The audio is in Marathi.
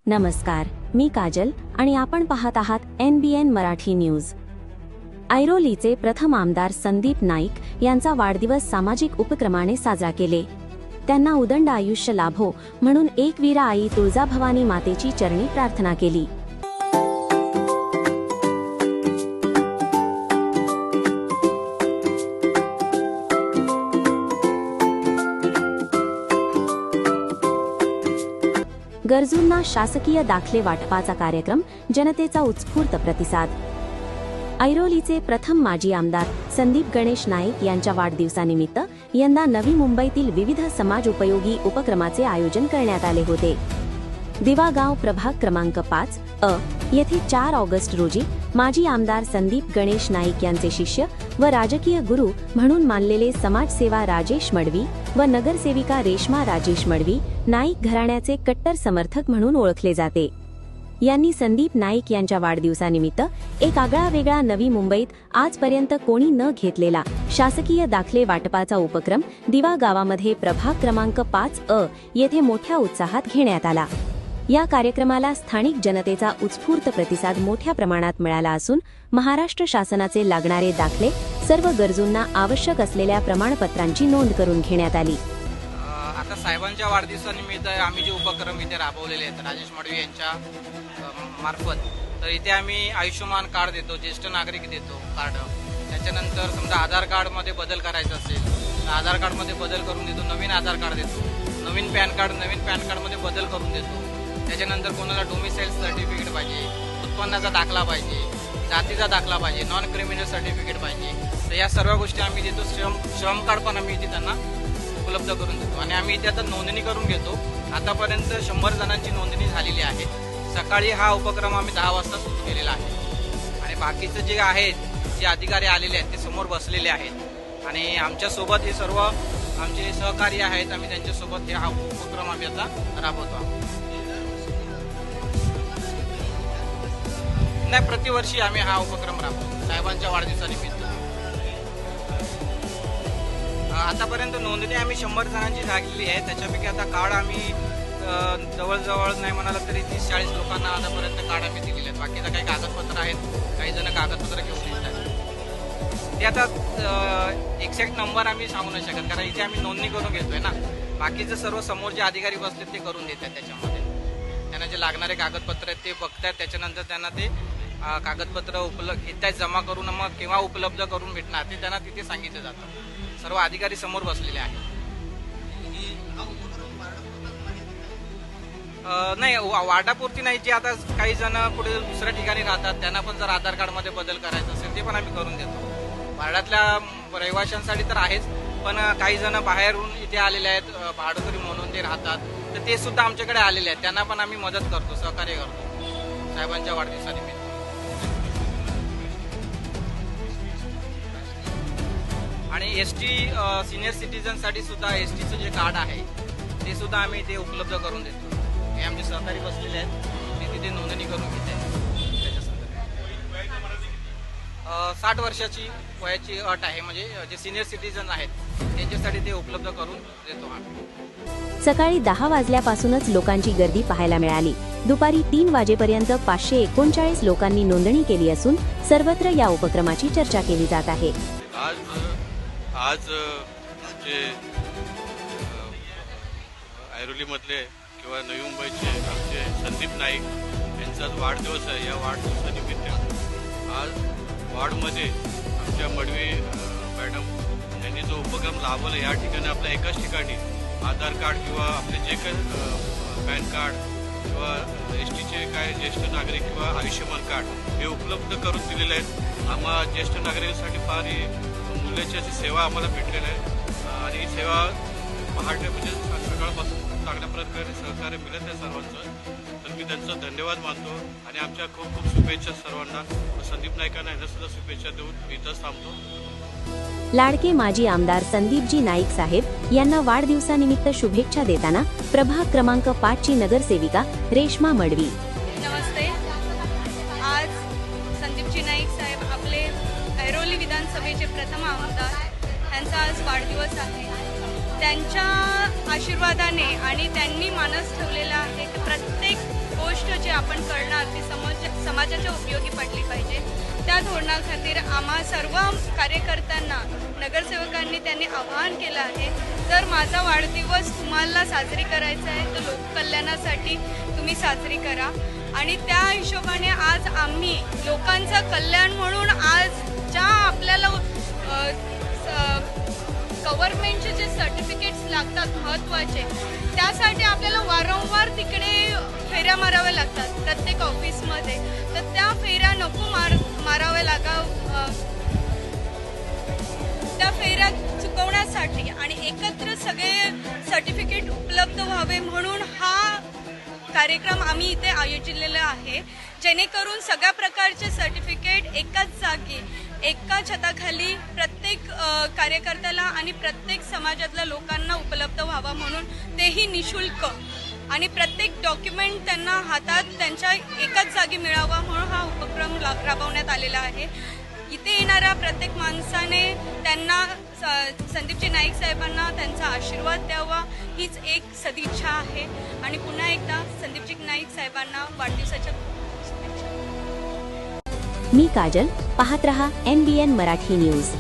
नमस्कार, मी काजल आणि आपण पाहत आहात NBN मराठी न्यूज। ऐरोलीचे प्रथम आमदार संदीप नाईक यांचा वाढदिवस सामाजिक उपक्रमाने साजरा केले। त्यांना उदंड आयुष्य लाभो म्हणून एकवीरा आई तुळजाभवानी मातेची चरणी प्रार्थना केली। गरजूंना शासकीय दाखले वाटपाचा कार्यक्रम, जनतेचा उत्स्फूर्त प्रतिसाद। ऐरोलीचे प्रथम माजी आमदार संदीप गणेश नाईक यांच्या वाढदिवसानिमित्त यंदा नवी मुंबईतील विविध समाज उपयोगी उपक्रमाचे आयोजन करण्यात आले होते। दिवागाव प्रभाग क्रमांक 5 येथे 4 ऑगस्ट रोजी माजी आमदार संदीप गणेश नाईक यांचे शिष्य व राजकीय गुरु म्हणून मानलेले समाजसेवा राजेश मडवी व नगरसेविका रेश्मा राजेश मडवी नाईक घराण्याचे कट्टर समर्थक म्हणून ओळखले जाते, यांनी संदीप नाईक यांच्या वाढदिवसानिमित्त एक आगळावेगळा नवी मुंबईत आजपर्यंत कोणी न घेतलेला शासकीय दाखले वाटपाचा उपक्रम दिवा गावामध्ये प्रभाग क्रमांक 5 येथे मोठ्या उत्साहात घेण्यात आला। या कार्यक्रमाला स्थानिक जनतेचा उत्स्फूर्त प्रतिसाद मोठ्या प्रमाणात मिळाला असून महाराष्ट्र शासनाचे लागणारे दाखले सर्व गरजूंना आवश्यक असलेल्या प्रमाणपत्रांची नोंद करून घेण्यात आली। आता साहेबांच्या वाढदिवसानिमित्त आम्ही जे उपक्रम इथे राबवलेले आहेत राजेश मडवी यांच्या मार्फत, तर इथे आम्ही आयुष्यमान कार्ड देतो, ज्येष्ठ नागरिक देतो कार्ड। त्याच्यानंतर समजा आधार कार्डमध्ये बदल करायचा असेल तर आधार कार्डमध्ये बदल करून देतो, नवीन आधार कार्ड देतो, नवीन पॅन कार्डमध्ये बदल करून देतो। त्याच्यानंतर कोणाला डोमिसाईल सर्टिफिकेट पाहिजे, उत्पन्नाचा दाखला पाहिजे, जातीचा दाखला पाहिजे, नॉन क्रिमिनल सर्टिफिकेट पाहिजे, तर या सर्व गोष्टी आम्ही देतो। श्रम कार्ड पण आम्ही इथे त्यांना उपलब्ध करून देतो आणि आम्ही इथे आता नोंदणी करून घेतो। आतापर्यंत 100 जणांची नोंदणी झालेली आहे। सकाळी हा उपक्रम आम्ही 10 वाजता सुरू केलेला आहे आणि बाकीचे जे आहेत जे अधिकारी आलेले आहेत ते समोर बसलेले आहेत आणि आमच्यासोबत हे सर्व आमचे सहकारी आहेत, आम्ही त्यांच्यासोबत हा उपक्रम आम्ही आता राबवतो। नाही, प्रतिवर्षी आम्ही हा उपक्रम राबवतो साहेबांच्या वाढदिवसानिमित्त। आतापर्यंत नोंदणी आम्ही 100 जणांची झालेली आहे। त्याच्यापैकी आता कार्ड आम्ही जवळजवळ नाही म्हणाला तरी 30-40 लोकांना आतापर्यंत कार्ड आम्ही दिलेले आहेत। बाकीचं काही कागदपत्र आहेत, काही जण कागदपत्र घेऊन येत आहेत। ते आता एक्झॅक्ट नंबर आम्ही सांगू नाही शकत कारण इथे आम्ही नोंदणी करून घेतोय ना। बाकीचं सर्व समोर जे अधिकारी बसतात ते करून देतात। त्याच्यामध्ये त्यांना जे लागणारे कागदपत्र आहेत ते बघतात, त्याच्यानंतर त्यांना ते कागदपत्र इथे जमा करून मग केव्हा उपलब्ध करून भेटणार ते त्यांना तिथे सांगितलं जातं। सर्व अधिकारी समोर बसलेले आहेत। नाही, वाटापुरती नाही, जे आता काही जण कुठे दुसऱ्या ठिकाणी राहतात त्यांना पण जर आधार कार्डमध्ये बदल करायचा असेल ते पण आम्ही करून देतो। वार्डातल्या रहिवाशांसाठी तर आहेच, पण काही जण बाहेरून इथे आलेले आहेत, भाडोत्री म्हणून ते राहतात, तर ते सुद्धा आमच्याकडे आलेले आहेत, त्यांना पण आम्ही मदत करतो, सहकार्य करतो साहेबांच्या वाढदिवसानिमित्त। आणि ST सिनियर सिटीजनसाठी सुद्धा STचं जे कार्ड आहे ते सुद्धा आम्ही ते उपलब्ध करून देतो। हे आमचे सहकारी बसलेले आहेत, ते तिथे नोंदणी करून घेत आहेत। त्याच्या संदर्भात 60 वर्षाची वयाची अट आहे, म्हणजे जे सिनियर सिटीजन आहेत त्यांच्यासाठी ते उपलब्ध करून देतो आम्ही। सकाळी 10 वाजल्यापासूनच लोकांची गर्दी पाहायला मिळाली। दुपारी 3 वाजेपर्यंत 539 लोकांनी नोंदणी केली असून सर्वत्र या उपक्रमाची चर्चा केली जात आहे। आज जे ऐरोलीमधले किंवा नवी मुंबईचे आमचे संदीप नाईक यांचा वाढदिवस आहे। या वाढदिवसानिमित्त आज वार्डमध्ये आमच्या मडवी मॅडम यांनी जो उपक्रम राबवला, या ठिकाणी आपल्या एकाच ठिकाणी आधार कार्ड किंवा आपले जे काही पॅन कार्ड किंवा STचे काय ज्येष्ठ नागरिक किंवा आयुष्यमान कार्ड हे उपलब्ध करून दिलेले आहेत। आम्हा ज्येष्ठ नागरिकांसाठी फार मूल्याची अशी सेवा आम्हाला भेटलेली आहे आणि ही सेवा पहाटे म्हणजे सकाळपासून चांगल्या प्रकारे सहकार्य मिळत आहे सर्वांचं, तर मी त्यांचा धन्यवाद मानतो आणि आमच्या खूप खूप शुभेच्छा सर्वांना। संदीप नाईकांना यांना सुद्धा शुभेच्छा देऊन मी इथंच थांबतो। लाडके माजी आमदार संदीपजी नाईक साहेब यांना वाढदिवसानिमित्त शुभेच्छा देताना प्रभाग क्रमांक 5 ची नगरसेविका रेश्मा मडवी। नमस्ते। आज संदीपजी नाईक साहेब आपले ऐरोली विधानसभेचे प्रथम आमदार, यांचा आज वाढदिवस आहे। त्यांच्या आशीर्वादाने आणि त्यांनी मानस ठेवलेला आहे की प्रत्येक गोष्ट जी आपण करणार ती समाजाच्या उपयोगी पडली पाहिजे. त्या धोरणाखातीर आम्हा सर्व कार्यकर्त्यांना नगरसेवकांनी त्यांनी आवाहन केलं आहे, जर माझा वाढदिवस तुम्हाला साजरी करायचा आहे तर लोककल्याणासाठी तुम्ही साजरी करा. आणि त्या हिशोबाने आज आम्ही लोकांचं कल्याण म्हणून आज ज्या आपल्याला गव्हर्नमेंटचे जे सर्टिफिकेट्स लागतात महत्त्वाचे, त्यासाठी आपल्याला वारंवार तिकडे फेऱ्या माराव्या लागतात प्रत्येक ऑफिसमध्ये. तर त्या फेऱ्या नको माराव्या त्या फेऱ्या चुकवण्यासाठी आणि एकत्र सगळे सर्टिफिकेट उपलब्ध व्हावे म्हणून हा कार्यक्रम आम्ही इथे आयोजिलेला आहे, जेणेकरून सगळ्या प्रकारचे सर्टिफिकेट एकाच जागी एका छताखाली प्रत्येक कार्यकर्त्याला आणि प्रत्येक समाजातल्या लोकांना उपलब्ध व्हावा म्हणून, तेही निशुल्क, आणि प्रत्येक डॉक्युमेंट त्यांना हातात त्यांच्या एकाच जागी मिळावा म्हणून हा उपक्रम राबवण्यात आलेला आहे. इथे येणाऱ्या प्रत्येक माणसाने त्यांना संदीपजी नाईक साहेबांना त्यांचा आशीर्वाद द्यावा हीच एक सदिच्छा आहे. आणि पुन्हा एकदा संदीपजी नाईक साहेबांना वाढदिवसाच्या शुभेच्छा. मी काजल, पाहत रहा NBN मराठी न्यूज.